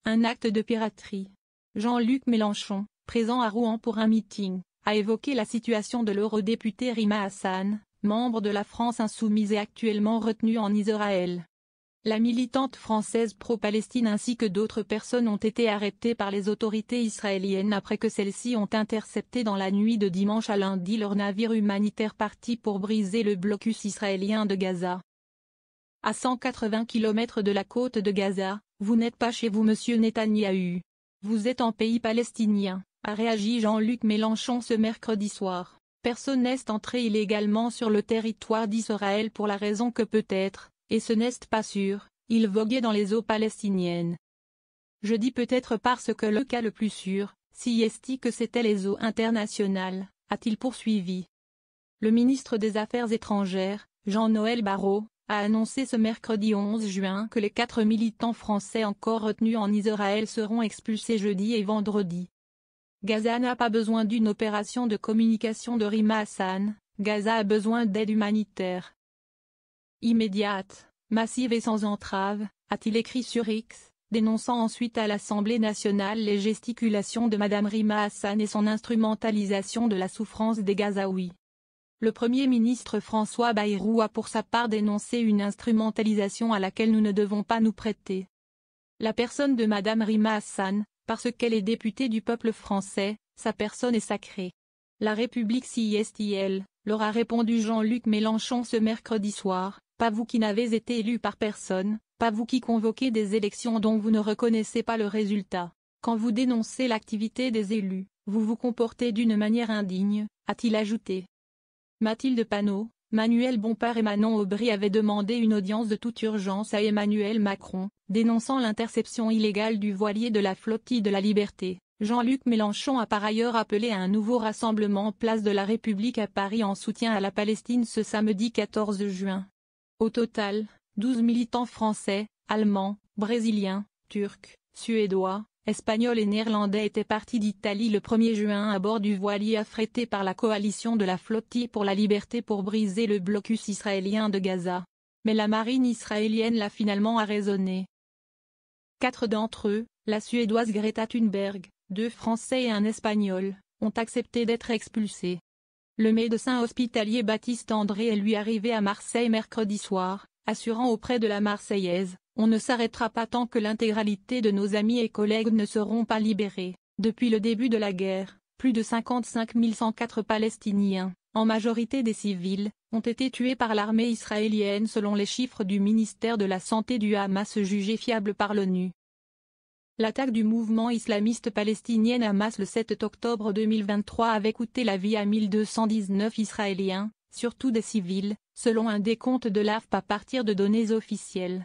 un acte de piraterie. Jean-Luc Mélenchon, présent à Rouen pour un meeting, a évoqué la situation de l'eurodéputée Rima Hassan, membre de la France insoumise et actuellement retenue en Israël. La militante française pro-Palestine ainsi que d'autres personnes ont été arrêtées par les autorités israéliennes après que celles-ci ont intercepté dans la nuit de dimanche à lundi leur navire humanitaire parti pour briser le blocus israélien de Gaza. À 180 km de la côte de Gaza, vous n'êtes pas chez vous monsieur Netanyahou. Vous êtes en pays palestinien, a réagi Jean-Luc Mélenchon ce mercredi soir. Personne n'est entré illégalement sur le territoire d'Israël pour la raison que peut-être, et ce n'est pas sûr, il voguait dans les eaux palestiniennes. Je dis peut-être parce que le cas le plus sûr, si est que c'était les eaux internationales, a-t-il poursuivi. Le ministre des Affaires étrangères, Jean-Noël Barrot, a annoncé ce mercredi 11 juin que les 4 militants français encore retenus en Israël seront expulsés jeudi et vendredi. Gaza n'a pas besoin d'une opération de communication de Rima Hassan, Gaza a besoin d'aide humanitaire. Immédiate, massive et sans entrave, a-t-il écrit sur X, dénonçant ensuite à l'Assemblée nationale les gesticulations de Madame Rima Hassan et son instrumentalisation de la souffrance des Gazaouis. Le Premier ministre François Bayrou a pour sa part dénoncé une instrumentalisation à laquelle nous ne devons pas nous prêter. La personne de Madame Rima Hassan, parce qu'elle est députée du peuple français, sa personne est sacrée. La République CISTL, leur a répondu Jean-Luc Mélenchon ce mercredi soir, pas vous qui n'avez été élu par personne, pas vous qui convoquez des élections dont vous ne reconnaissez pas le résultat. Quand vous dénoncez l'activité des élus, vous vous comportez d'une manière indigne, a-t-il ajouté. Mathilde Panot, Manuel Bompard et Manon Aubry avaient demandé une audience de toute urgence à Emmanuel Macron, dénonçant l'interception illégale du voilier de la flottille de la Liberté. Jean-Luc Mélenchon a par ailleurs appelé à un nouveau rassemblement place de la République à Paris en soutien à la Palestine ce samedi 14 juin. Au total, 12 militants français, allemands, brésiliens, turcs, suédois, espagnols et néerlandais étaient partis d'Italie le 1er juin à bord du voilier affrété par la coalition de la flottille pour la liberté pour briser le blocus israélien de Gaza. Mais la marine israélienne l'a finalement arraisonné. 4 d'entre eux, la suédoise Greta Thunberg, 2 Français et un Espagnol, ont accepté d'être expulsés. Le médecin hospitalier Baptiste André est lui arrivé à Marseille mercredi soir, assurant auprès de la Marseillaise, on ne s'arrêtera pas tant que l'intégralité de nos amis et collègues ne seront pas libérés. Depuis le début de la guerre, plus de 55 104 Palestiniens, en majorité des civils, ont été tués par l'armée israélienne selon les chiffres du ministère de la Santé du Hamas jugés fiables par l'ONU. L'attaque du mouvement islamiste palestinien Hamas le 7 octobre 2023 avait coûté la vie à 1219 Israéliens, surtout des civils, selon un décompte de l'AFP à partir de données officielles.